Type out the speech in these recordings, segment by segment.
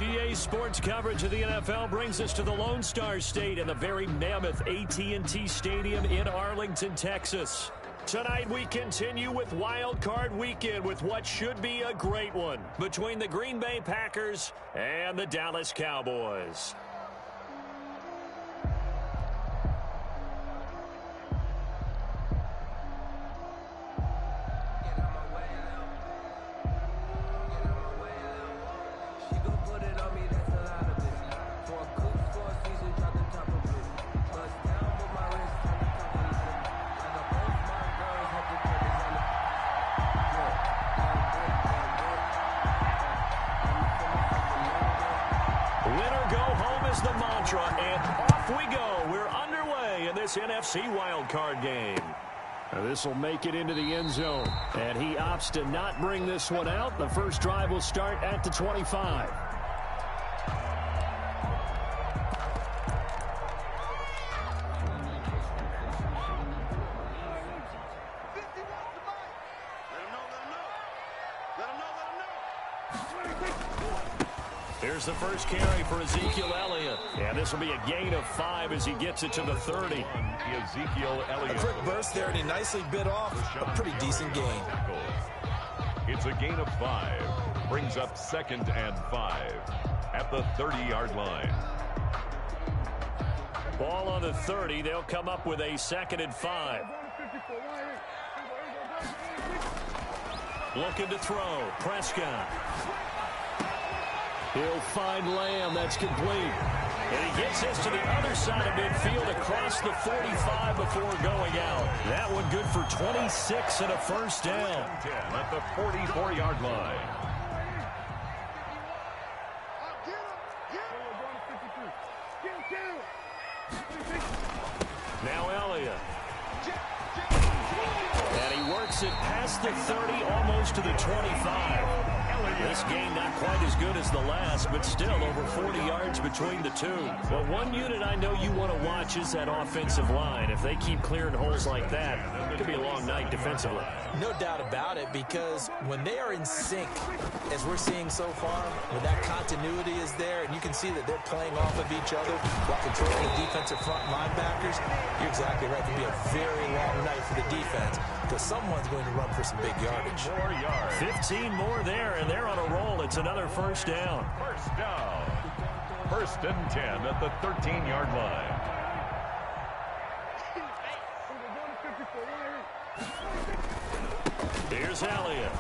EA Sports coverage of the NFL brings us to the Lone Star State and the very mammoth AT&T Stadium in Arlington, Texas. Tonight we continue with Wild Card Weekend with what should be a great one between the Green Bay Packers and the Dallas Cowboys. The mantra, and off we go. We're underway in this NFC wildcard game. This will make it into the end zone, and he opts to not bring this one out. The first drive will start at the 25. Here's the first carry for Ezekiel Elliott. And this will be a gain of 5 as he gets it to the 30. Ezekiel Elliott. A quick burst there, and he nicely bit off a pretty decent gain. It's a gain of 5. Brings up 2nd and 5 at the 30-yard line. Ball on the 30. They'll come up with a 2nd and 5. Looking to throw. Prescott. He'll find Lamb. That's complete. And he gets this to the other side of midfield across the 45 before going out. That one good for 26 and a first down. 10 at the 44-yard line. Now Elliott. And he works it past the 30, almost to the 25. This game not quite as good as the last, but still over 40 yards between the two. Well, one unit I know you want to watch is that offensive line. If they keep clearing holes like that, it could be a long night defensively. No doubt about it, because when they are in sync, as we're seeing so far, when that continuity is there, and you can see that they're playing off of each other while controlling the defensive front linebackers, you're exactly right. It could be a very long night for the defense, because someone's going to run for some big yardage. 15 more there, and they're on a roll. It's another first down. First down. 1st and 10 at the 13-yard line. Here's Elliott.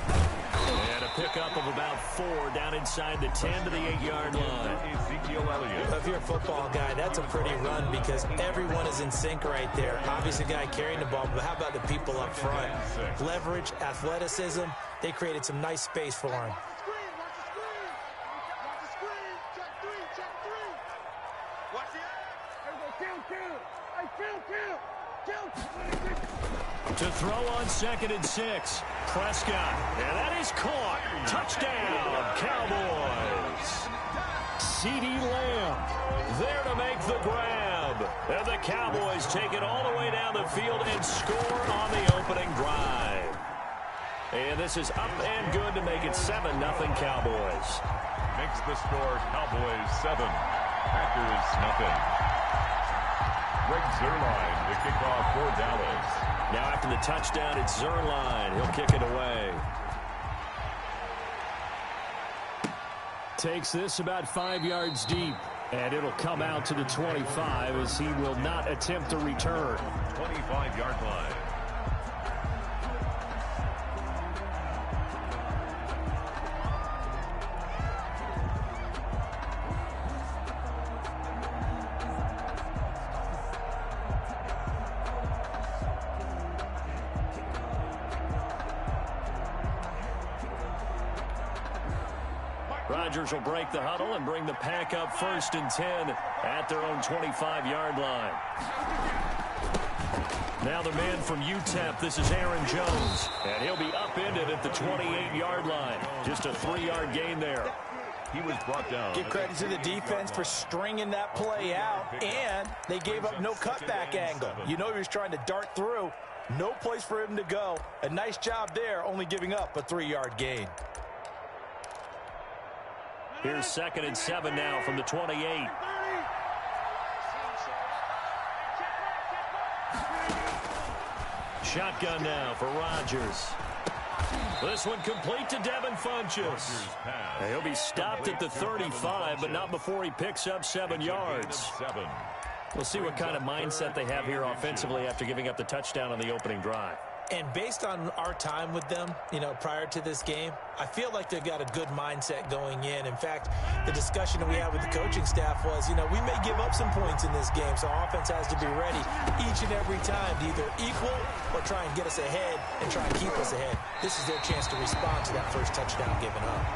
And a pickup of about 4 down inside the 10 to the 8-yard line. Ezekiel Elliott. If you're a football guy, that's a pretty run because everyone is in sync right there. Obviously, the guy carrying the ball, but how about the people up front? Leverage, athleticism. They created some nice space for him. To throw on 2nd and 6. Prescott. And that is caught. Touchdown, Cowboys. CeeDee Lamb there to make the grab. And the Cowboys take it all the way down the field and score on the opening drive. And this is up and good to make it 7-0 Cowboys. Makes the score Cowboys 7, Packers nothing. Greg Zuerlein to kick off for Dallas. Now after the touchdown, it's Zuerlein. He'll kick it away. Takes this about 5 yards deep. And it'll come out to the 25 as he will not attempt a return. 25-yard line. Rodgers will break the huddle and bring the pack up 1st and 10 at their own 25-yard line. Now the man from UTEP, this is Aaron Jones, and he'll be upended at the 28-yard line. Just a 3-yard gain there. He was brought down. Give credit to the defense for stringing that play out, and they gave up no cutback angle. You know he was trying to dart through. No place for him to go. A nice job there, only giving up a 3-yard gain. Here's 2nd and 7 now from the 28. Shotgun now for Rodgers. This one complete to Devin Funchess. He'll be stopped at the 35, but not before he picks up 7 yards. We'll see what kind of mindset they have here offensively after giving up the touchdown on the opening drive. And based on our time with them, prior to this game, I feel like they've got a good mindset going in. In fact, the discussion that we had with the coaching staff was, we may give up some points in this game, so our offense has to be ready each and every time to either equal or try and get us ahead and try and keep us ahead. This is their chance to respond to that first touchdown given up.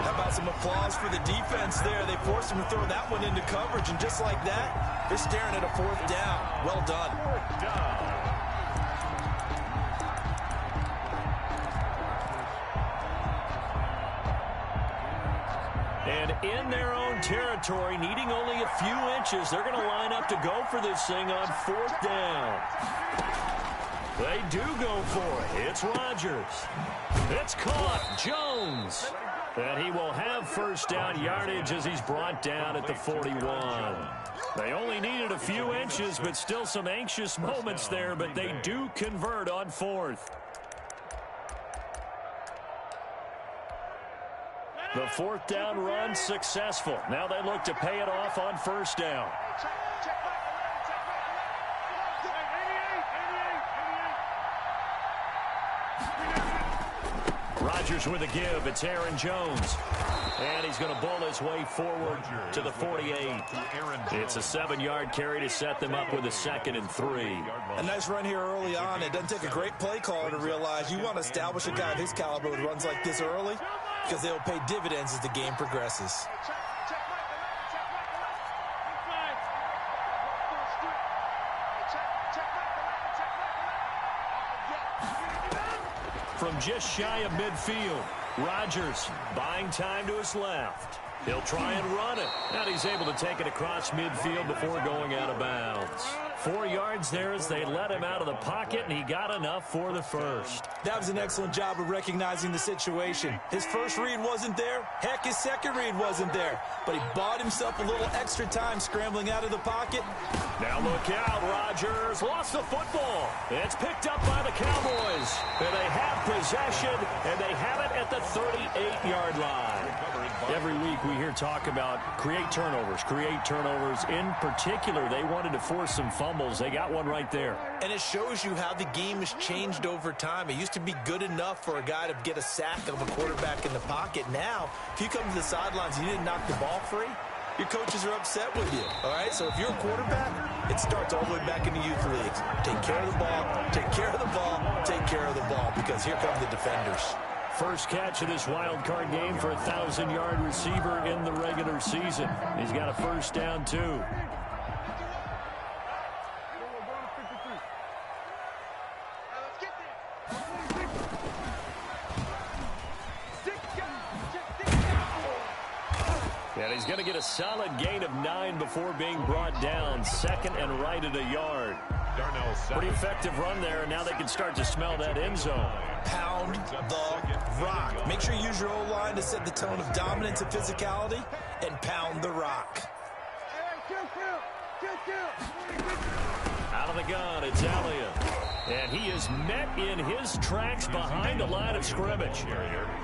How about some applause for the defense there? They forced him to throw that one into coverage, and just like that, they're staring at a 4th down. Well done. 4th down. And in their own territory, needing only a few inches, they're going to line up to go for this thing on 4th down. They do go for it. It's Rodgers. It's caught. Jones. And he will have 1st down yardage as he's brought down at the 41. They only needed a few inches, but still some anxious moments there, but they do convert on 4th. The 4th down run successful. Now they look to pay it off on 1st down. Rodgers with a give. It's Aaron Jones. And he's going to bull his way forward to the 48. It's a 7-yard carry to set them up with a 2nd and 3. A nice run here early on. It doesn't take a great play caller to realize you want to establish a guy of his caliber with runs like this early, because they'll pay dividends as the game progresses. From just shy of midfield, Rodgers buying time to his left. He'll try and run it. And he's able to take it across midfield before going out of bounds. 4 yards there as they let him out of the pocket, and he got enough for the first. That was an excellent job of recognizing the situation. His first read wasn't there. Heck, his second read wasn't there. But he bought himself a little extra time scrambling out of the pocket. Now look out, Rodgers lost the football. It's picked up by the Cowboys. And they have possession, and they have it at the 38-yard line. Every week we hear talk about create turnovers. In particular, they wanted to force some fumbles. They got one right there. And it shows you how the game has changed over time. It used to be good enough for a guy to get a sack of a quarterback in the pocket. Now, if you come to the sidelines and you didn't knock the ball free, your coaches are upset with you, all right? So if you're a quarterback, it starts all the way back in the youth leagues. Take care of the ball, take care of the ball, take care of the ball, because here come the defenders. First catch of this wild card game for a 1,000-yard receiver in the regular season. He's got a 1st down, too. And he's going to get a solid gain of 9 before being brought down. 2nd and right at a yard. Pretty effective run there, and now they can start to smell that end zone. Pound the rock. Make sure you use your O-line to set the tone of dominance and physicality, and pound the rock. Out of the gun, it's Elliott. And he is met in his tracks behind the line of scrimmage.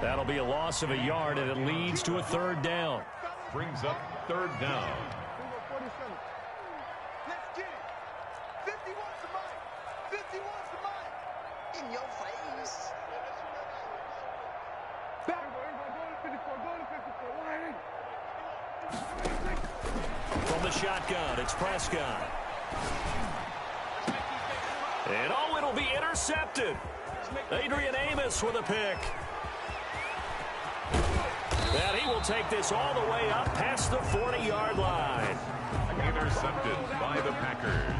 That'll be a loss of a yard, and it leads to a 3rd down. Brings up 3rd down. In your face. From the shotgun, it's Prescott. And oh, it'll be intercepted. Adrian Amos with a pick. And he will take this all the way up past the 40-yard line. Intercepted by the Packers.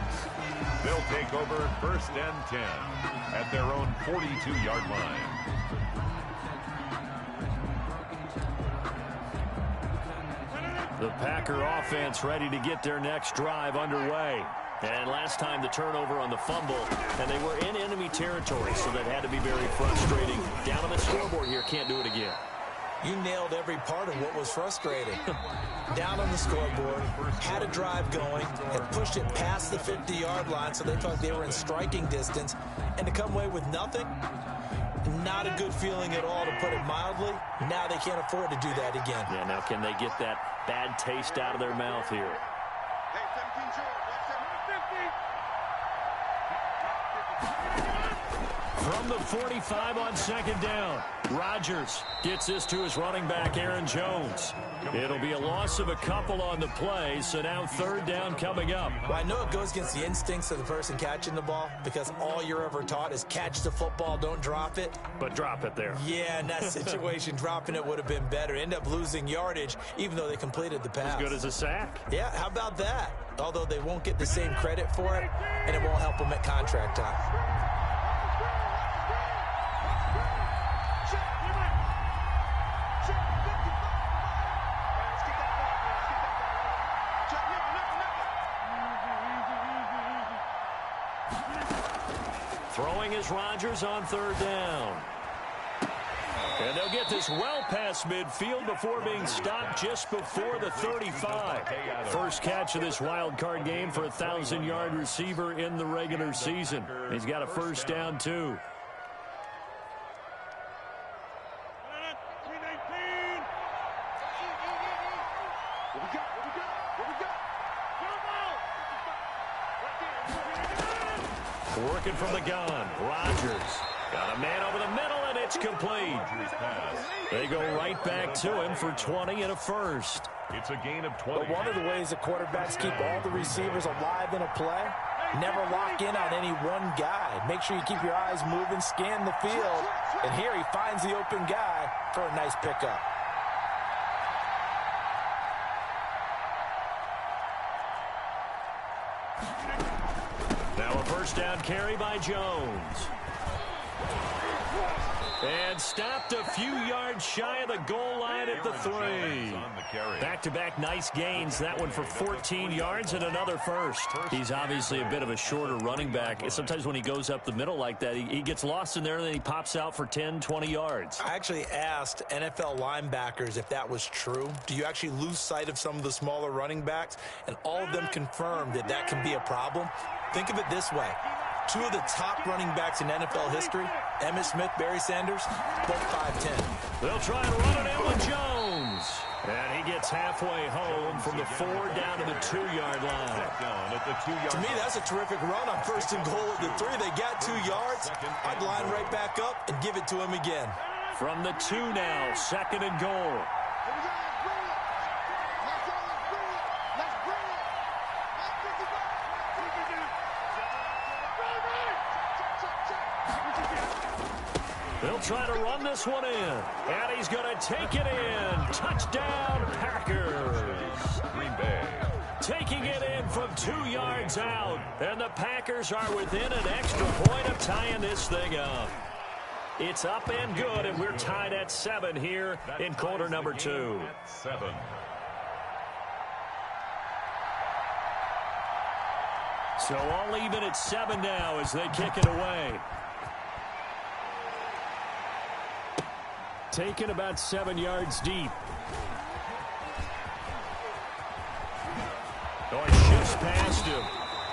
They'll take over 1st and 10 at their own 42-yard line. The Packer offense ready to get their next drive underway. And last time the turnover on the fumble, and they were in enemy territory, so that had to be very frustrating. Down on the scoreboard here, can't do it again. You nailed every part of what was frustrating. Down on the scoreboard, had a drive going, and pushed it past the 50-yard line so they thought they were in striking distance, and to come away with nothing, not a good feeling at all, to put it mildly. Now they can't afford to do that again. Yeah, now can they get that bad taste out of their mouth here? From the 45 on second down, Rodgers gets this to his running back, Aaron Jones. It'll be a loss of a couple on the play, so now third down coming up. Well, I know it goes against the instincts of the person catching the ball because all you're ever taught is catch the football, don't drop it. But drop it there. Yeah, in that situation, dropping it would have been better. End up losing yardage, even though they completed the pass. As good as a sack. Yeah, how about that? Although they won't get the same credit for it, and it won't help them at contract time. Throwing is Rodgers on third down. And they'll get this well past midfield before being stopped just before the 35. First catch of this wild card game for a 1,000-yard receiver in the regular season. He's got a first down, too. Working from the gun, Rodgers got a man over the middle, and it's complete. They go right back to him for 20 and a first. It's a gain of 20. But one of the ways that quarterbacks keep all the receivers alive in a play, never lock in on any one guy. Make sure you keep your eyes moving, scan the field, and here he finds the open guy for a nice pickup. Now a first down carry by Jones. And stopped a few yards shy of the goal line at the 3. Back-to-back nice gains. That one for 14 yards and another first. He's obviously a bit of a shorter running back. Sometimes when he goes up the middle like that, he gets lost in there and then he pops out for 10, 20 yards. I actually asked NFL linebackers if that was true. Do you actually lose sight of some of the smaller running backs? And all of them confirmed that that can be a problem. Think of it this way. Two of the top running backs in NFL history, Emmitt Smith, Barry Sanders, both 5'10". They'll try and run it in with Jones. And he gets halfway home from the 4 down to the 2-yard line. To me, that's a terrific run on first and goal at the 3. They got 2 yards. I'd line right back up and give it to him again. From the 2 now, second and goal. They'll try to run this one in, and he's going to take it in. Touchdown, Packers. Green Bay. Taking it in from 2 yards out, and the Packers are within an extra point of tying this thing up. It's up and good, and we're tied at 7 here in quarter number 2. 7. So all even at 7 now as they kick it away. Taken about 7 yards deep. Shifts past him.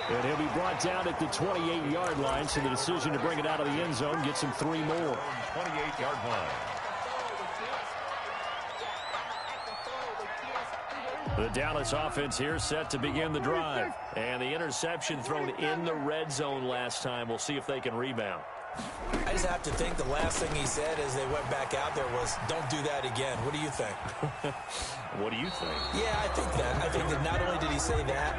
And he'll be brought down at the 28-yard line, so the decision to bring it out of the end zone gets him 3 more. 28-yard line. The Dallas offense here set to begin the drive. And the interception thrown in the red zone last time. We'll see if they can rebound. I just have to think the last thing he said as they went back out there was, don't do that again. What do you think? What do you think? Yeah, I think that. I think that not only did he say that,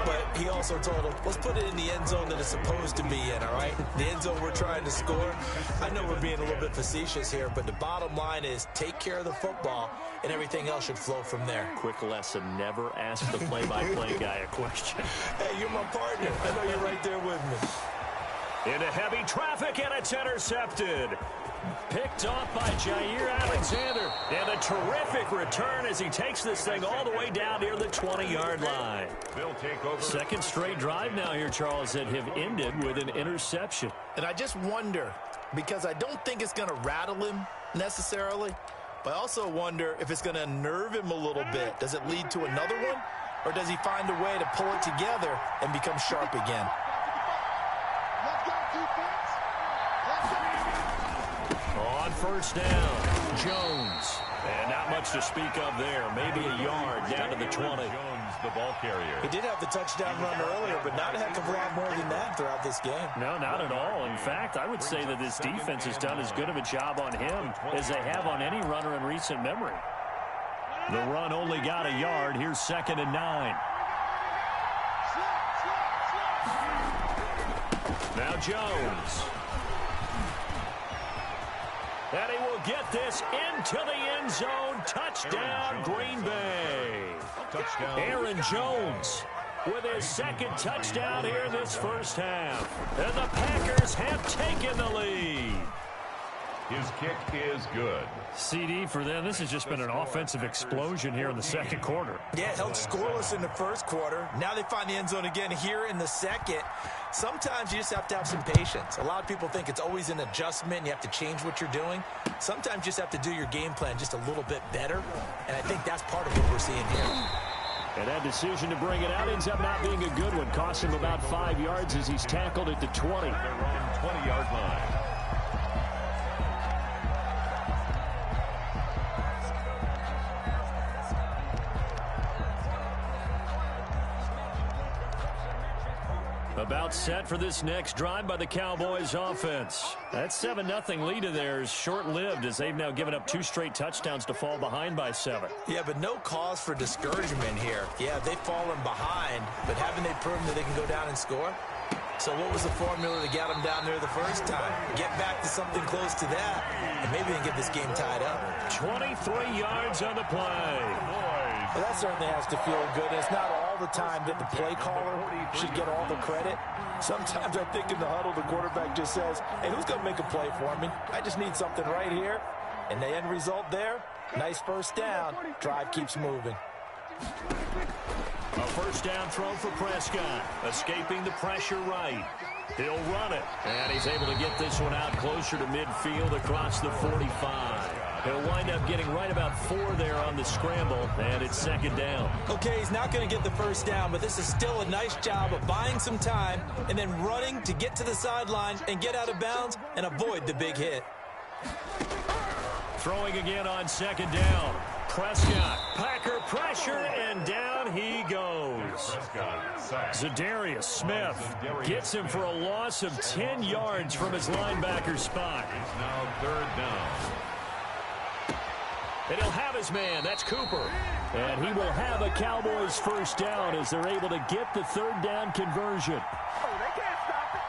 but he also told him, let's put it in the end zone that it's supposed to be in, all right? The end zone we're trying to score. I know we're being a little bit facetious here, but the bottom line is take care of the football, and everything else should flow from there. Quick lesson, never ask the play-by-play guy a question. Hey, you're my partner. I know you're right there with me. Into heavy traffic, and it's intercepted. Picked off by Jair Alexander. And a terrific return as he takes this thing all the way down near the 20-yard line. They'll take over. Second straight drive now here, Charles, that have ended with an interception. And I just wonder, because I don't think it's going to rattle him necessarily, But I also wonder if it's going to unnerve him a little bit. Does it lead to another one? Or does he find a way to pull it together and become sharp again? On first down, Jones. And not much to speak of there. Maybe a yard down to the 20. Jones, the ball carrier. He did have the touchdown run earlier, but not a heck of a lot more than that throughout this game. No, not at all. In fact, I would say that this defense has done as good of a job on him as they have on any runner in recent memory. The run only got a yard. Here's 2nd and 9. Now Jones. And he will get this into the end zone. Touchdown, Green Bay. Touchdown. Aaron Jones with his 2nd touchdown here in this first half. And the Packers have taken the lead. His kick is good. CD for them. This has just been an offensive explosion here in the 2nd quarter. Yeah, held scoreless in the 1st quarter. Now they find the end zone again here in the 2nd. Sometimes you just have to have some patience. A lot of people think it's always an adjustment. You have to change what you're doing. Sometimes you just have to do your game plan just a little bit better. And I think that's part of what we're seeing here. And that decision to bring it out ends up not being a good one. Cost him about 5 yards as he's tackled at the 20. Their own 20-yard line. About set for this next drive by the Cowboys offense. That 7-0 lead of theirs short-lived as they've now given up 2 straight touchdowns to fall behind by 7. Yeah, but no cause for discouragement here. Yeah, they've fallen behind, but haven't they proven that they can go down and score? So what was the formula that got them down there the first time? Get back to something close to that, and maybe they can get this game tied up. 23 yards on the play. Well, that certainly has to feel good. It's not all the time that the play caller should get all the credit. Sometimes I think in the huddle, the quarterback just says, hey, who's going to make a play for me? I just need something right here. And the end result there, nice first down. Drive keeps moving. A first down throw for Prescott. Escaping the pressure right. He'll run it. And he's able to get this one out closer to midfield across the 45. He'll wind up getting right about 4 there on the scramble, and it's 2nd down. Okay, he's not going to get the first down, but this is still a nice job of buying some time and then running to get to the sideline and get out of bounds and avoid the big hit. Throwing again on 2nd down. Prescott, Packer pressure, and down he goes. Zadarius Smith gets him for a loss of 10 yards from his linebacker spot. It's now 3rd down. And he'll have his man. That's Cooper. And he will have a Cowboys first down as they're able to get the 3rd down conversion.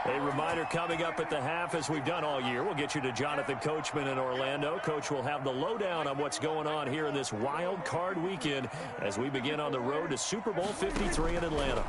A reminder coming up at the half, as we've done all year. We'll get you to Jonathan Coachman in Orlando. Coach will have the lowdown on what's going on here in this wild card weekend as we begin on the road to Super Bowl 53 in Atlanta.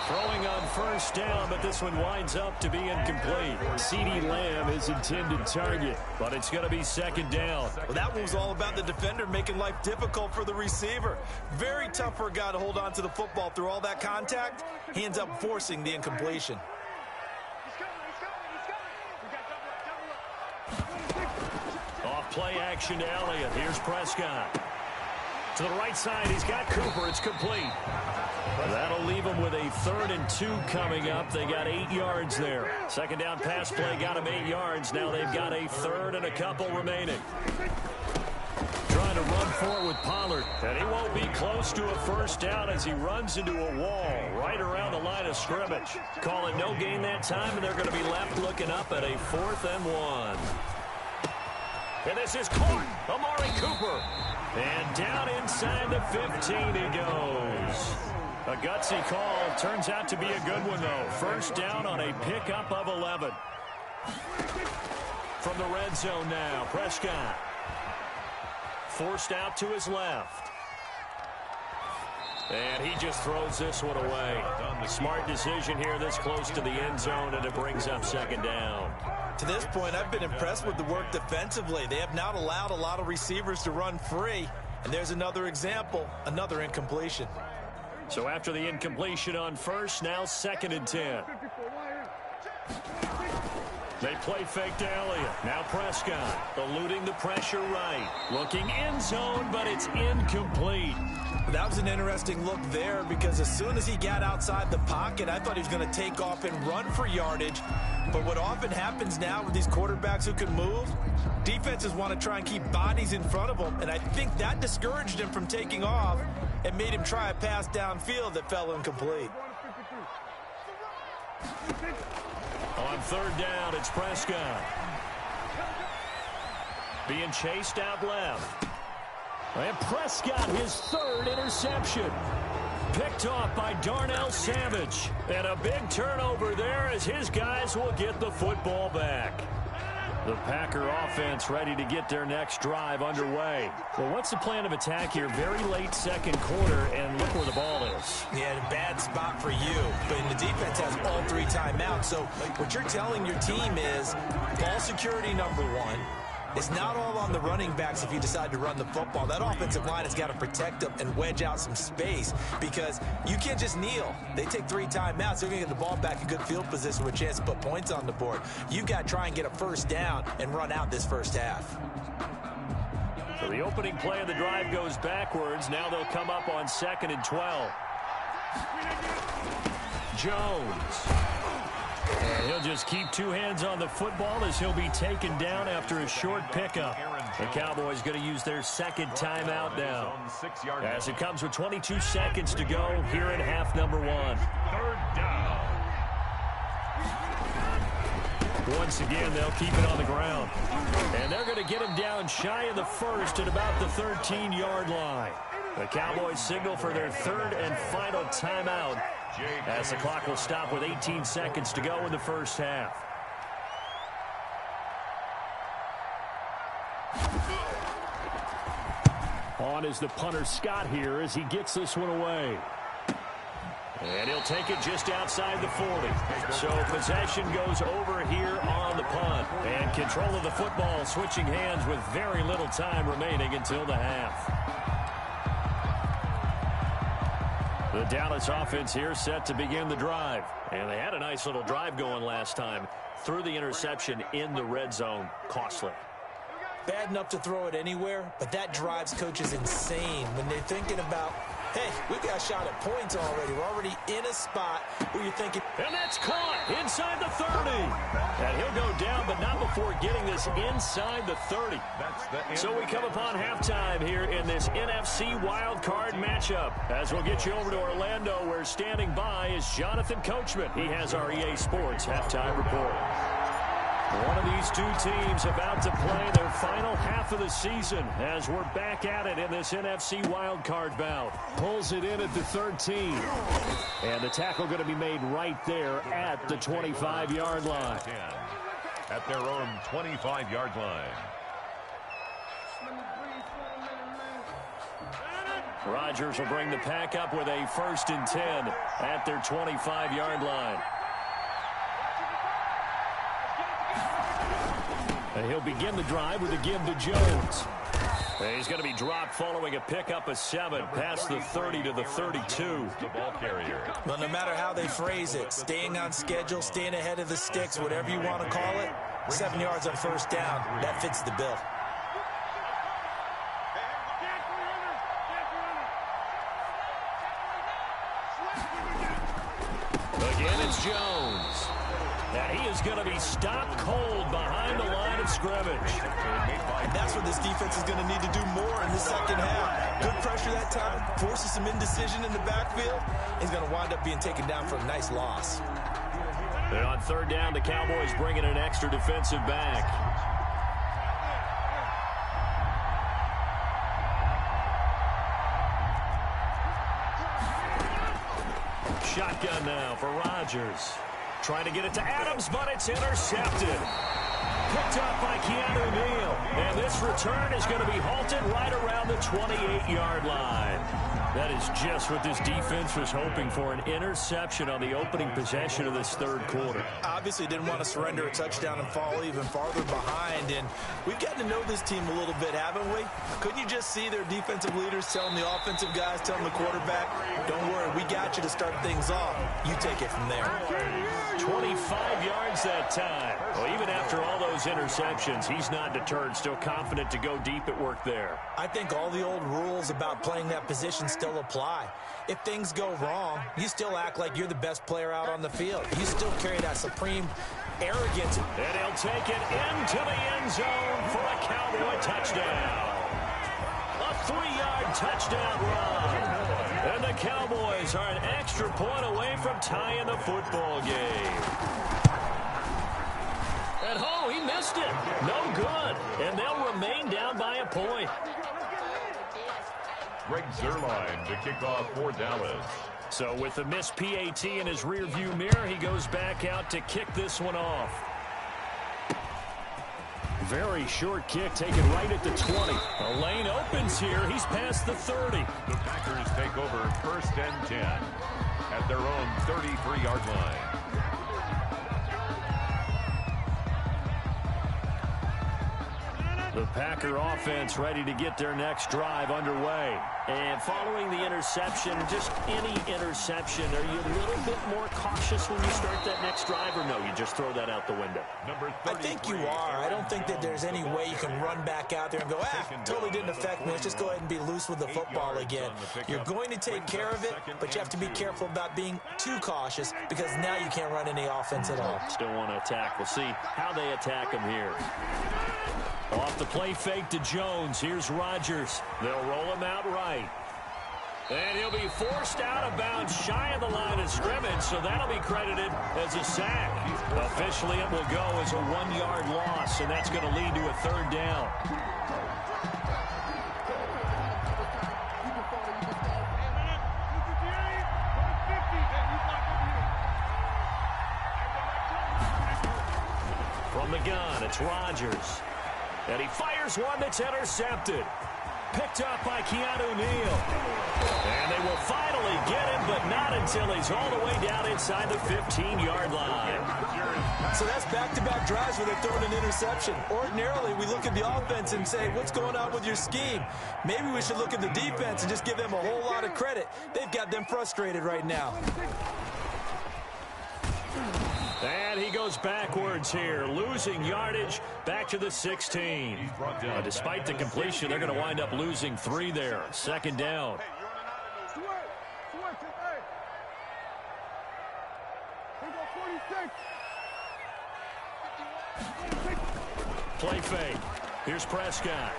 Throwing on first down, but this one winds up to be incomplete. CD Lamb is intended target, but it's going to be 2nd down. Well, that one was all about the defender making life difficult for the receiver. Very tough for a guy to hold on to the football through all that contact. He ends up forcing the incompletion. Off play action to Elliott. Here's Prescott. To the right side, he's got Cooper. It's complete. That'll leave them with a 3rd and 2 coming up. They got 8 yards there. 2nd down pass play got them 8 yards. Now they've got a 3rd and a couple remaining. Trying to run for it with Pollard. And he won't be close to a first down as he runs into a wall right around the line of scrimmage. Calling no gain that time, and they're going to be left looking up at a 4th and 1. And this is caught. Amari Cooper. And down inside the 15 he goes. A gutsy call. Turns out to be a good one, though. First down on a pickup of 11. From the red zone now, Prescott. Forced out to his left. And he just throws this one away. Smart decision here this close to the end zone, and it brings up 2nd down. To this point, I've been impressed with the work defensively. They have not allowed a lot of receivers to run free. And there's another example, another incompletion. So after the incompletion on first, now 2nd and 10. They play fake to Elliott. Now Prescott eluding the pressure right. Looking end zone, but it's incomplete. That was an interesting look there because as soon as he got outside the pocket, I thought he was going to take off and run for yardage. But what often happens now with these quarterbacks who can move, defenses want to try and keep bodies in front of them, and I think that discouraged him from taking off and made him try a pass downfield that fell incomplete. On third down, it's Prescott. Being chased out left. And Prescott, his third interception. Picked off by Darnell Savage. And a big turnover there as his guys will get the football back. The Packer offense ready to get their next drive underway. Well, what's the plan of attack here? Very late second quarter, and look where the ball is. Yeah, a bad spot for you. But the defense has all 3 timeouts. So what you're telling your team is ball security number 1. It's not all on the running backs if you decide to run the football. That offensive line has got to protect them and wedge out some space because you can't just kneel. They take 3 timeouts. They're going to get the ball back in good field position with a chance to put points on the board. You got to try and get a first down and run out this first half. So the opening play of the drive goes backwards. Now they'll come up on 2nd and 12. Jones. And he'll just keep 2 hands on the football as he'll be taken down after a short pickup. The Cowboys going to use their 2nd timeout now. As it comes with 22 seconds to go here in half number 1. 3rd down. Once again, they'll keep it on the ground. And they're going to get him down shy of the first at about the 13-yard line. The Cowboys signal for their 3rd and final timeout as the clock will stop with 18 seconds to go in the first half. On is the punter Scott here as he gets this one away. And he'll take it just outside the 40. So possession goes over here on the punt. And control of the football switching hands with very little time remaining until the half. The Dallas offense here set to begin the drive. And they had a nice little drive going last time. Threw the interception in the red zone. Costly. Bad enough to throw it anywhere, but that drives coaches insane when they're thinking about, hey, we've got a shot at points already. We're already in a spot where you're thinking. And that's caught inside the 30. And he'll go down, but not before getting this inside the 30. So we come upon halftime here in this NFC wildcard matchup. As we'll get you over to Orlando, where standing by is Jonathan Coachman. He has our EA Sports halftime report. One of these 2 teams about to play their final half of the season as we're back at it in this NFC wildcard bout. Pulls it in at the 13. And the tackle going to be made right there at the 25-yard line. At their own 25-yard line. Rodgers will bring the pack up with a 1st and 10 at their 25-yard line. And he'll begin the drive with a give to Jones. And he's going to be dropped following a pickup of 7 past the 30 to the 32. The ball carrier. Well, no matter how they phrase it, staying on schedule, staying ahead of the sticks, whatever you want to call it, 7 yards on first down, that fits the bill. Again, it's Jones. Now he is going to be stopped cold behind the line of scrimmage. And that's what this defense is going to need to do more in the second half. Good pressure that time, forces some indecision in the backfield. He's going to wind up being taken down for a nice loss. And on 3rd down, the Cowboys bring in an extra defensive back. Shotgun now for Rodgers. Trying to get it to Adams, but it's intercepted. Picked up by Keanu Neal. And this return is going to be halted right around the 28-yard line. That is just what this defense was hoping for, an interception on the opening possession of this third quarter. Obviously didn't want to surrender a touchdown and fall even farther behind, and we've gotten to know this team a little bit, haven't we? Couldn't you just see their defensive leaders telling the offensive guys, telling the quarterback, don't worry, we got you to start things off. You take it from there. 25 yards that time. Well, even after all those interceptions, he's not deterred, still confident to go deep at work there. I think all the old rules about playing that position still apply. If things go wrong, you still act like you're the best player out on the field. You still carry that supreme arrogance. And he'll take it into the end zone for a Cowboy touchdown. A 3-yard touchdown run. And the Cowboys are an extra point away from tying the football game. And oh, he missed it. No good. And they'll remain down by a point. Greg Zuerlein to kick off for Dallas. So with the missed PAT in his rearview mirror, he goes back out to kick this one off. Very short kick taken right at the 20. The lane opens here. He's past the 30. The Packers take over 1st and 10 at their own 33-yard line. The Packer offense ready to get their next drive underway. And following the interception, just any interception, are you a little bit more cautious when you start that next drive, or no, you just throw that out the window? I think you are. I don't think that there's any way you can run back out there and go, totally didn't affect me. Let's just go ahead and be loose with the football again. You're going to take care of it, but you have to be careful about being too cautious because now you can't run any offense at all. Still want to attack. We'll see how they attack him here. Off the play fake to Jones. Here's Rodgers. They'll roll him out right. And he'll be forced out of bounds shy of the line of scrimmage, so that'll be credited as a sack. Officially, it will go as a 1-yard loss, and that's going to lead to a 3rd down. From the gun, it's Rodgers. And he fires one that's intercepted. Picked up by Keanu Neal. And they will finally get him, but not until he's all the way down inside the 15-yard line. So that's back-to-back drives where they're throwing an interception. Ordinarily, we look at the offense and say, what's going on with your scheme? Maybe we should look at the defense and just give them a whole lot of credit. They've got them frustrated right now. And he goes backwards here, losing yardage back to the 16. Despite the completion, they're going to wind up losing 3 there. 2nd down. Play fake. Here's Prescott.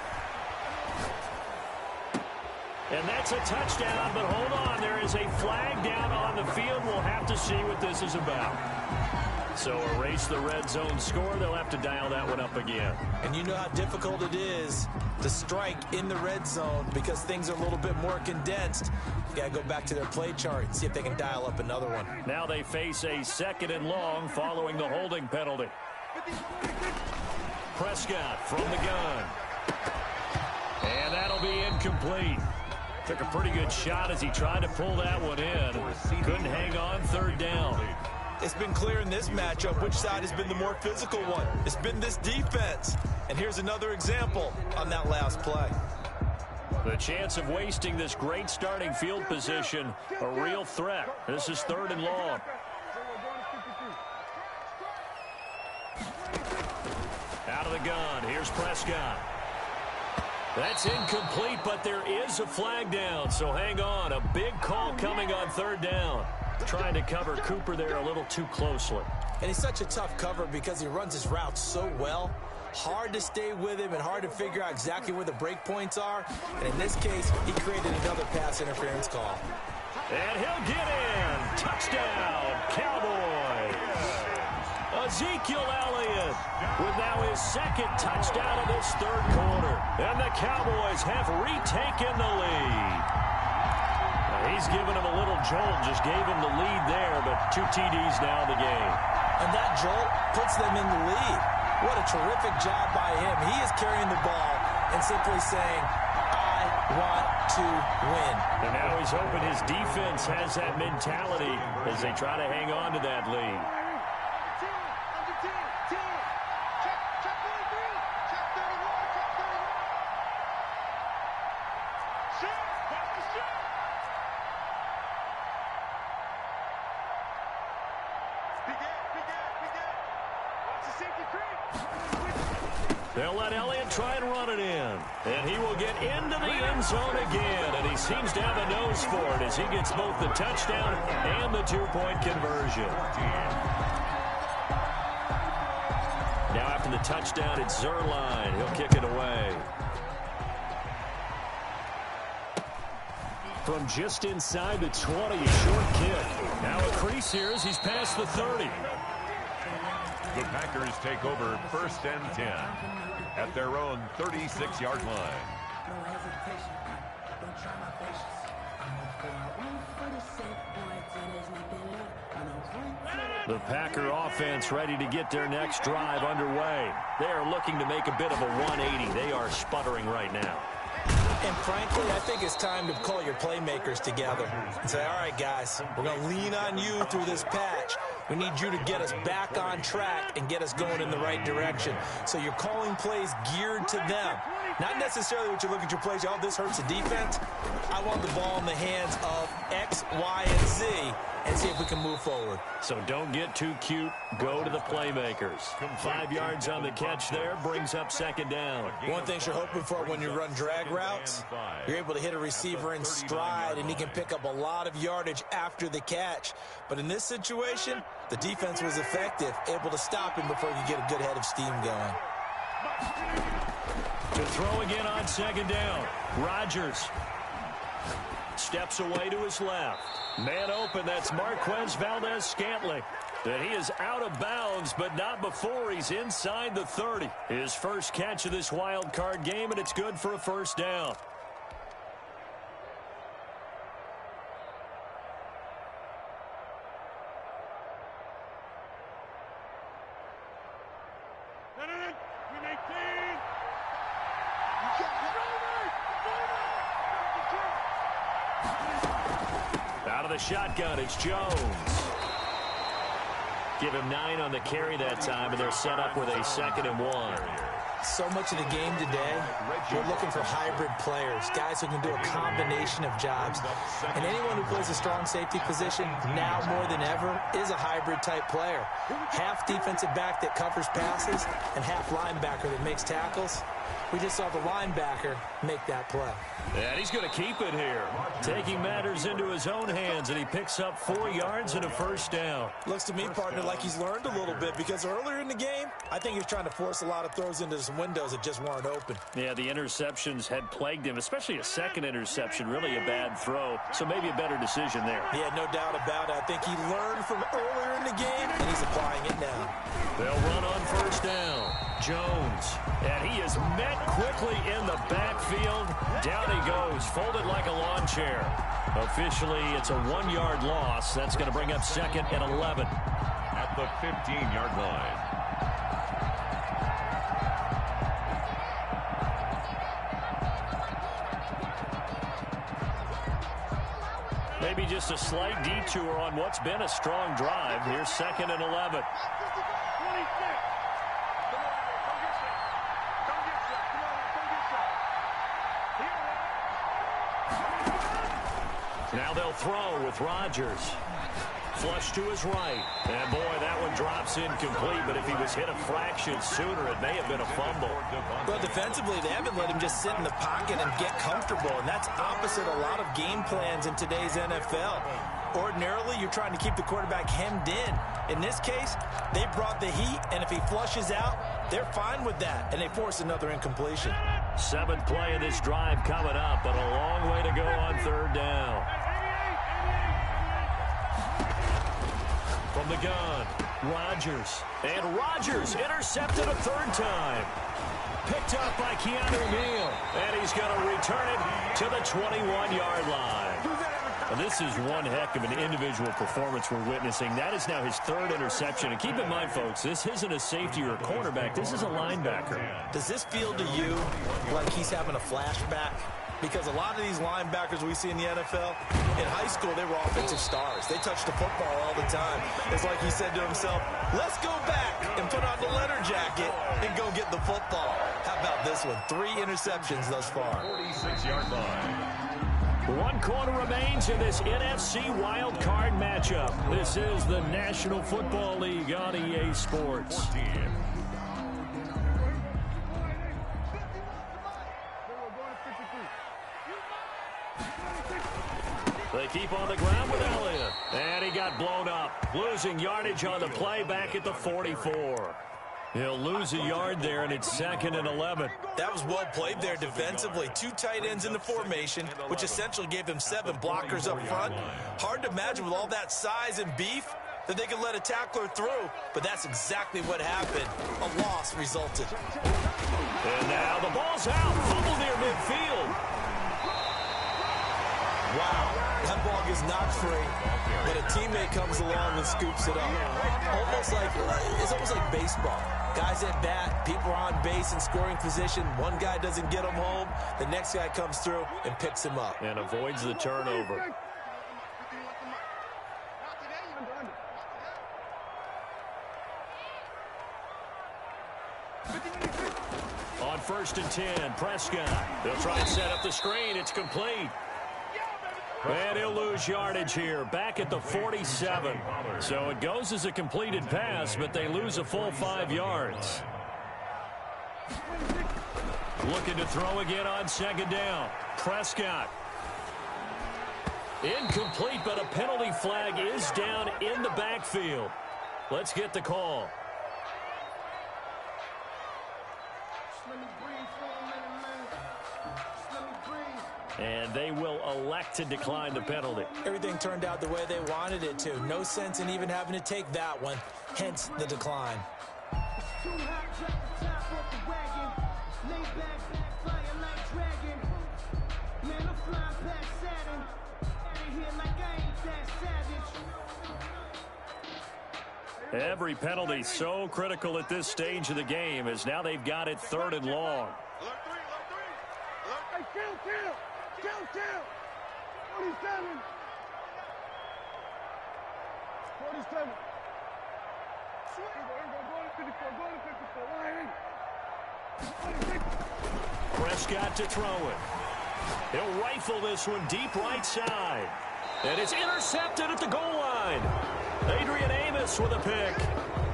And that's a touchdown, but hold on. There is a flag down on the field. We'll have to see what this is about. So erase the red zone score. They'll have to dial that one up again. And you know how difficult it is to strike in the red zone because things are a little bit more condensed. You got to go back to their play chart and see if they can dial up another one. Now they face a 2nd and long following the holding penalty. Prescott from the gun. And that'll be incomplete. Took a pretty good shot as he tried to pull that one in. Couldn't hang on. 3rd down. It's been clear in this matchup which side has been the more physical one. It's been this defense. And here's another example on that last play. The chance of wasting this great starting field position, a real threat. This is 3rd and long. Out of the gun. Here's Prescott. That's incomplete, but there is a flag down, so hang on. A big call coming on 3rd down. Trying to cover Cooper there a little too closely. And he's such a tough cover because he runs his route so well. Hard to stay with him and hard to figure out exactly where the break points are. And in this case, he created another pass interference call. And he'll get in. Touchdown, Cowboys. Ezekiel Elliott with now his 2nd touchdown of this 3rd quarter. And the Cowboys have retaken the lead. He's given him a little jolt, just gave him the lead there, but 2 TDs now in the game. And that jolt puts them in the lead. What a terrific job by him. He is carrying the ball and simply saying, I want to win. And now he's hoping his defense has that mentality as they try to hang on to that lead. They'll let Elliott try and run it in. And he will get into the end zone again. And he seems to have a nose for it as he gets both the touchdown and the two-point conversion. Now after the touchdown, it's Zerline. He'll kick it away. From just inside the 20, a short kick. Now a crease here as he's past the 30. The Packers take over 1st and 10 at their own 36-yard line. The Packer offense ready to get their next drive underway. They are looking to make a bit of a 180. They are sputtering right now. And frankly, I think it's time to call your playmakers together and say, all right, guys, we're going to lean on you through this patch. We need you to get us back on track and get us going in the right direction. So you're calling plays geared to them. Not necessarily what you look at your plays, oh, this hurts the defense. I want the ball in the hands of X, Y, and Z and see if we can move forward. So don't get too cute. Go to the playmakers. 5 yards on the catch there brings up 2nd down. One thing you're hoping for when you run drag routes, you're able to hit a receiver in stride, and he can pick up a lot of yardage after the catch. But in this situation, the defense was effective, able to stop him before you get a good head of steam going. To throw again on 2nd down. Rodgers steps away to his left. Man open, that's Marquez Valdez-Scantling. And he is out of bounds, but not before he's inside the 30. His first catch of this wild card game, and it's good for a 1st down. Out of the shotgun, it's Jones. Give him 9 on the carry that time, and they're set up with a 2nd and 1. So much of the game today, we're looking for hybrid players, guys who can do a combination of jobs. And anyone who plays a strong safety position, now more than ever, is a hybrid-type player. Half defensive back that covers passes and half linebacker that makes tackles. We just saw the linebacker make that play. And he's going to keep it here. Taking matters into his own hands, and he picks up 4 yards and a 1st down. Looks to me, partner, like he's learned a little bit, because earlier in the game, I think he was trying to force a lot of throws into some windows that just weren't open. Yeah, the interceptions had plagued him, especially a 2nd interception, really a bad throw. So maybe a better decision there. Yeah, no doubt about it. I think he learned from earlier in the game, and he's applying it now. They'll run on 1st down. Jones, and he is met quickly in the backfield. Down he goes, folded like a lawn chair. Officially, it's a 1-yard loss. That's going to bring up 2nd and 11. At the 15-yard line. Maybe just a slight detour on what's been a strong drive. Here's 2nd and 11. Now they'll throw with Rodgers. Flush to his right. And, boy, that one drops incomplete. But if he was hit a fraction sooner, it may have been a fumble. Well, defensively, they haven't let him just sit in the pocket and get comfortable. And that's opposite a lot of game plans in today's NFL. Ordinarily, you're trying to keep the quarterback hemmed in. In this case, they brought the heat. And if he flushes out, they're fine with that. And they force another incompletion. 7th play of this drive coming up. But a long way to go on 3rd down. From the gun, Rodgers. And Rodgers intercepted a 3rd time. Picked up by Keanu Neal. And he's going to return it to the 21-yard line. And this is one heck of an individual performance we're witnessing. That is now his 3rd interception. And keep in mind, folks, this isn't a safety or a cornerback. This is a linebacker. Does this feel to you like he's having a flashback? Because a lot of these linebackers we see in the NFL, in high school, they were offensive stars. They touched the football all the time. It's like he said to himself, let's go back and put on the letter jacket and go get the football. How about this one? 3 interceptions thus far. 46-yard line. 1 quarter remains in this NFC wild card matchup. This is the National Football League on EA Sports. 14. They keep on the ground with Elliott. And he got blown up. Losing yardage on the play back at the 44. He'll lose a yard there, and it's 2nd and 11. That was well played there defensively. 2 tight ends in the formation, which essentially gave him 7 blockers up front. Hard to imagine with all that size and beef that they could let a tackler through, but that's exactly what happened. A loss resulted. And now the ball's out. Fumble near midfield. Wow, that ball gets knocked free, but a teammate comes along and scoops it up. It's almost like baseball. Guys at bat, people are on base in scoring position. One guy doesn't get him home. The next guy comes through and picks him up. And avoids the turnover. On 1st and 10, Prescott. They'll try and set up the screen. It's complete. And he'll lose yardage here, back at the 47. So it goes as a completed pass, but they lose a full 5 yards. Looking to throw again on 2nd down. Prescott. Incomplete, but a penalty flag is down in the backfield. Let's get the call. And they will elect to decline the penalty. Everything turned out the way they wanted it to. No sense in even having to take that one, hence the decline. Every penalty so critical at this stage of the game, as now they've got it 3rd and long. 47. Prescott to throw it. He'll rifle this one deep right side. And it's intercepted at the goal line. Adrian Amos with a pick.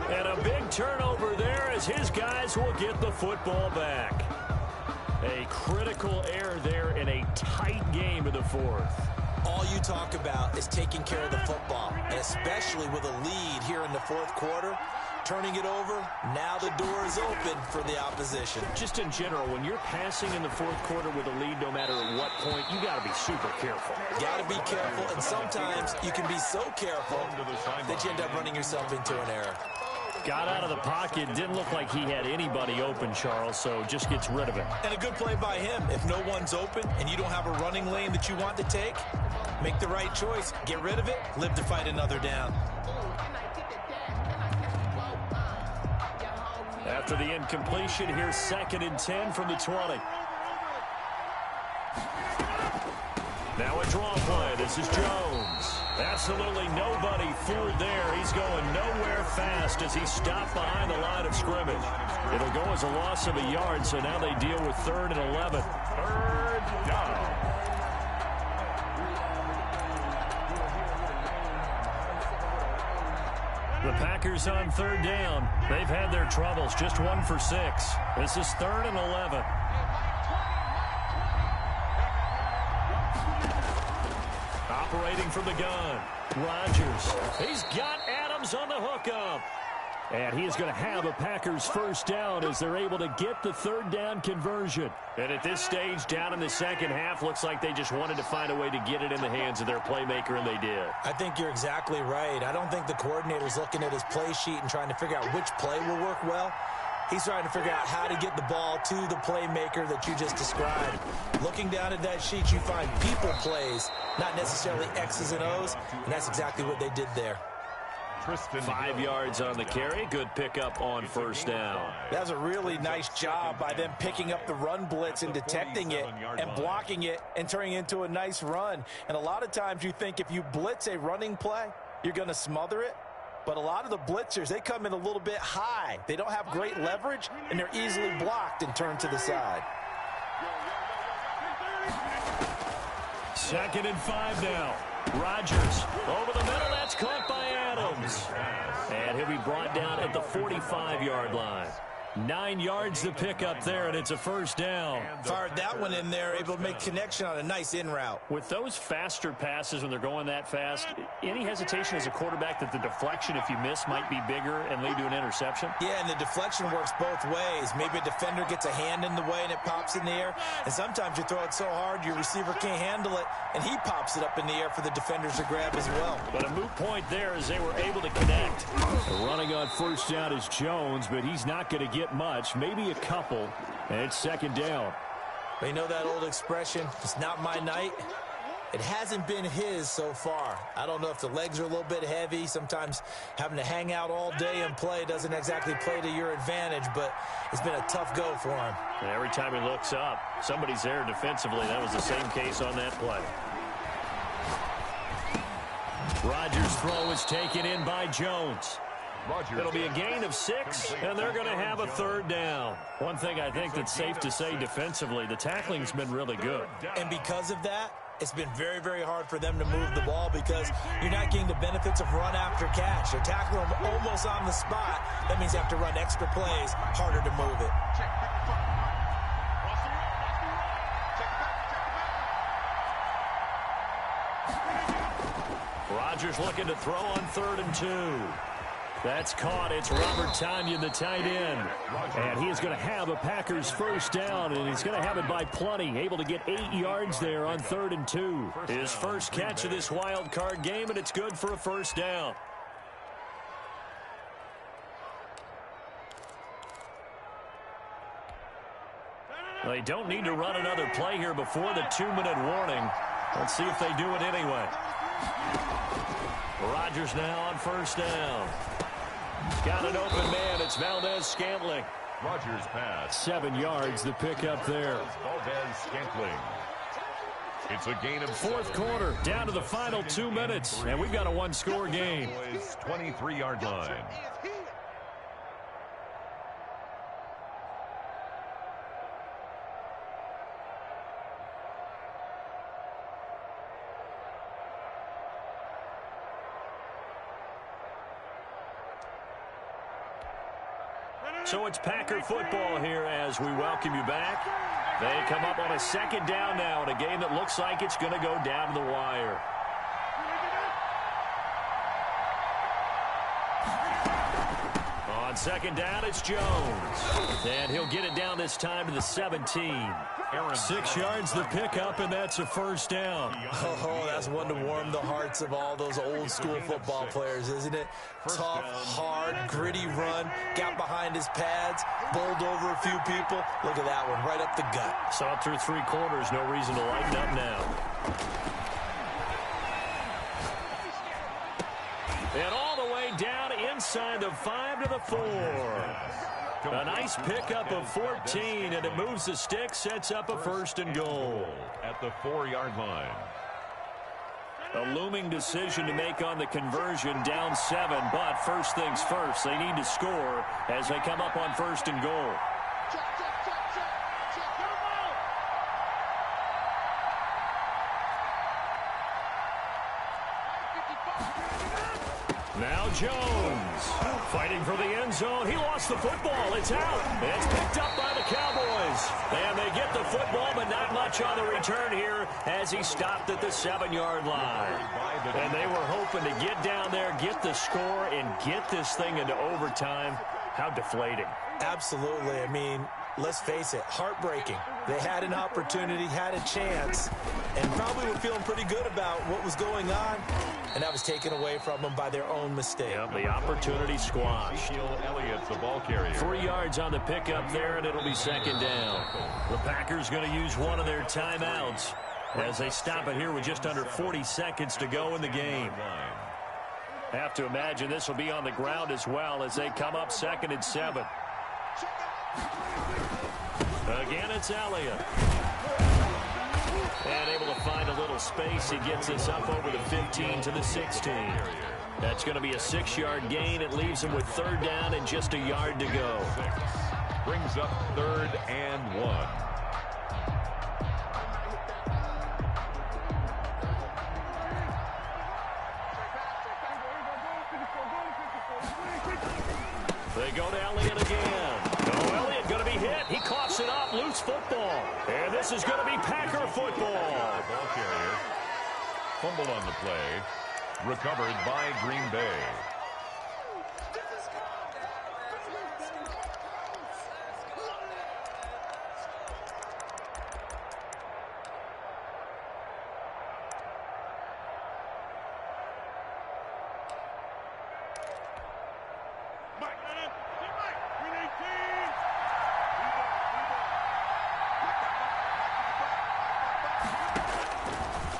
And a big turnover there as his guys will get the football back. A critical error there in a tight game in the 4th. All you talk about is taking care of the football, and especially with a lead here in the 4th quarter. Turning it over, now the door is open for the opposition. Just in general, when you're passing in the 4th quarter with a lead, no matter at what point, you got to be super careful. Got to be careful, and sometimes you can be so careful that you end up running yourself into an error. Got out of the pocket, didn't look like he had anybody open, Charles, so just gets rid of it. And a good play by him. If no one's open and you don't have a running lane that you want to take, make the right choice. Get rid of it, live to fight another down. After the incompletion, here's 2nd and 10 from the 20. Now a draw play. This is Jones. Absolutely nobody fooled there. He's going nowhere fast as he stopped behind the line of scrimmage. It'll go as a loss of a yard, so now they deal with 3rd and 11. 3rd down. The Packers on 3rd down. They've had their troubles, just 1 for 6. This is 3rd and 11. Operating from the gun, Rodgers. He's got Adams on the hookup. And he is going to have a Packers 1st down as they're able to get the 3rd down conversion. And at this stage, down in the 2nd half, looks like they just wanted to find a way to get it in the hands of their playmaker, and they did. I think you're exactly right. I don't think the coordinator's looking at his play sheet and trying to figure out which play will work well. He's trying to figure out how to get the ball to the playmaker that you just described. Looking down at that sheet, you find people plays, not necessarily X's and O's, and that's exactly what they did there. 5 yards on the carry. Good pickup on first down. That's a really nice job by them picking up the run blitz and detecting it and blocking it and turning it into a nice run. And a lot of times you think if you blitz a running play, you're going to smother it. But a lot of the blitzers, they come in a little bit high. They don't have great leverage, and they're easily blocked and turned to the side. 2nd and 5 now. Rodgers over the middle. That's caught by Adams. And he'll be brought down at the 45-yard line. 9 yards to pick up there, and it's a first down. Fired that one in there, able to make connection on a nice in route. With those faster passes, when they're going that fast, any hesitation as a quarterback that the deflection, if you miss, might be bigger and lead to an interception? Yeah, and the deflection works both ways. Maybe a defender gets a hand in the way and it pops in the air. And sometimes you throw it so hard your receiver can't handle it, and he pops it up in the air for the defenders to grab as well. But a moot point there as they were able to connect. Running on first down is Jones, but he's not going to get much, maybe a couple, and it's 2nd down. You know that old expression, it's not my night? It hasn't been his so far. I don't know if the legs are a little bit heavy. Sometimes having to hang out all day and play doesn't exactly play to your advantage, but it's been a tough go for him. And every time he looks up, somebody's there defensively. That was the same case on that play. Rodgers' throw is taken in by Jones. It'll be a gain of 6, and they're going to have a 3rd down. One thing I think that's safe to say defensively, the tackling's been really good. And because of that, it's been very, very hard for them to move the ball because you're not getting the benefits of run after catch. They're tackling them almost on the spot. That means you have to run extra plays, harder to move it. Rodgers looking to throw on 3rd and 2. That's caught. It's Robert Tonyan, the tight end. And he is going to have a Packers first down, and he's going to have it by plenty. Able to get 8 yards there on 3rd and 2. His first catch of this wild card game, and it's good for a first down. They don't need to run another play here before the 2-minute warning. Let's see if they do it anyway. Rodgers now on first down. Got an open man. It's Valdez-Scantling. Rodgers pass. 7 yards to pick up there. Valdez-Scantling. It's a gain of 4th quarter, down to the final 2 minutes, and we've got a one-score game. 23-yard line. So it's Packer football here as we welcome you back. They come up on a 2nd down now in a game that looks like it's going to go down to the wire. On 2nd down, it's Jones. And he'll get it down this time to the 17. 6 yards the pickup, and that's a first down. Oh, that's one to warm the hearts of all those old-school football players, isn't it? Tough, hard, gritty run, got behind his pads, bowled over a few people. Look at that one, right up the gut. Saw it through 3 quarters, no reason to lighten up now. And all the way down inside the 5 to the 4. A nice pickup of 14, and it moves the stick, sets up a 1st and goal. At the 4-yard line. A looming decision to make on the conversion, down 7, but first things first, they need to score as they come up on 1st and goal. Now Jones, fighting for the end zone. He lost the football. It's out. It's picked up by the Cowboys. And they get the football, but not much on the return here as he stopped at the 7-yard line. And they were hoping to get down there, get the score, and get this thing into overtime. How deflating. Absolutely. I mean, let's face it, heartbreaking. They had an opportunity, had a chance, and probably were feeling pretty good about what was going on, and that was taken away from them by their own mistake. Yep, the opportunity squashed. Elliott's the ball carrier. 3 yards on the pickup there, and it'll be 2nd down. The Packers going to use one of their timeouts as they stop it here with just under 40 seconds to go in the game. Have to imagine this will be on the ground as well as they come up 2nd and 7. Again, it's Elliott. And able to find a little space. He gets us up over the 15 to the 16. That's going to be a 6-yard gain. It leaves him with 3rd down and just a yard to go. Brings up 3rd and 1. They go to Elliott again. Oh, Elliott going to be hit. He coughs it up. Loose football. And this is going to be Packer football. Ball carrier. Fumble on the play. Recovered by Green Bay.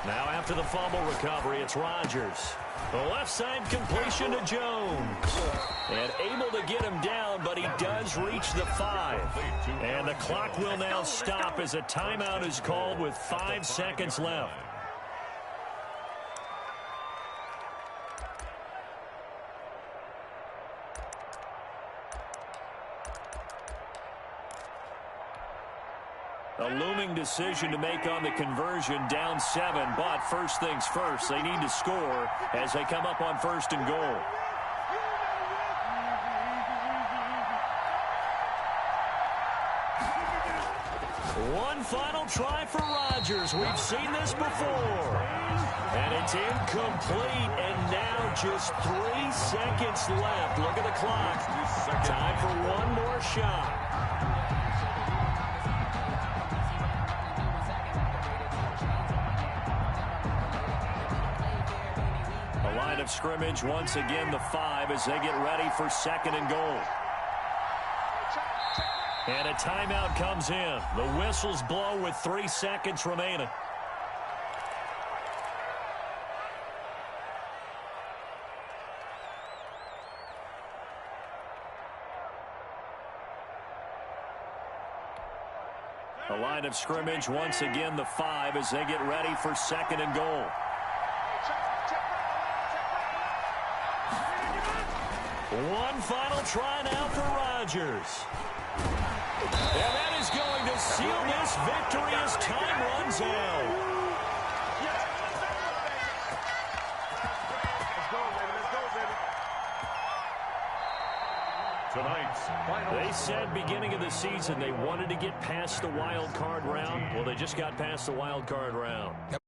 Now after the fumble recovery, it's Rodgers. The left side completion to Jones. And able to get him down, but he does reach the 5. And the clock will now stop as a timeout is called with 5 seconds left. A looming decision to make on the conversion, down 7, but first things first, they need to score as they come up on 1st and goal. One final try for Rodgers. We've seen this before. And it's incomplete, and now just 3 seconds left. Look at the clock. Time for one more shot. Line of scrimmage once again the 5 as they get ready for 2nd and goal. And a timeout comes in. The whistles blow with 3 seconds remaining. The line of scrimmage once again the 5 as they get ready for 2nd and goal. One final try now for Rodgers. And that is going to seal this victory as time runs out. They said beginning of the season they wanted to get past the wild card round. Well, they just got past the wild card round.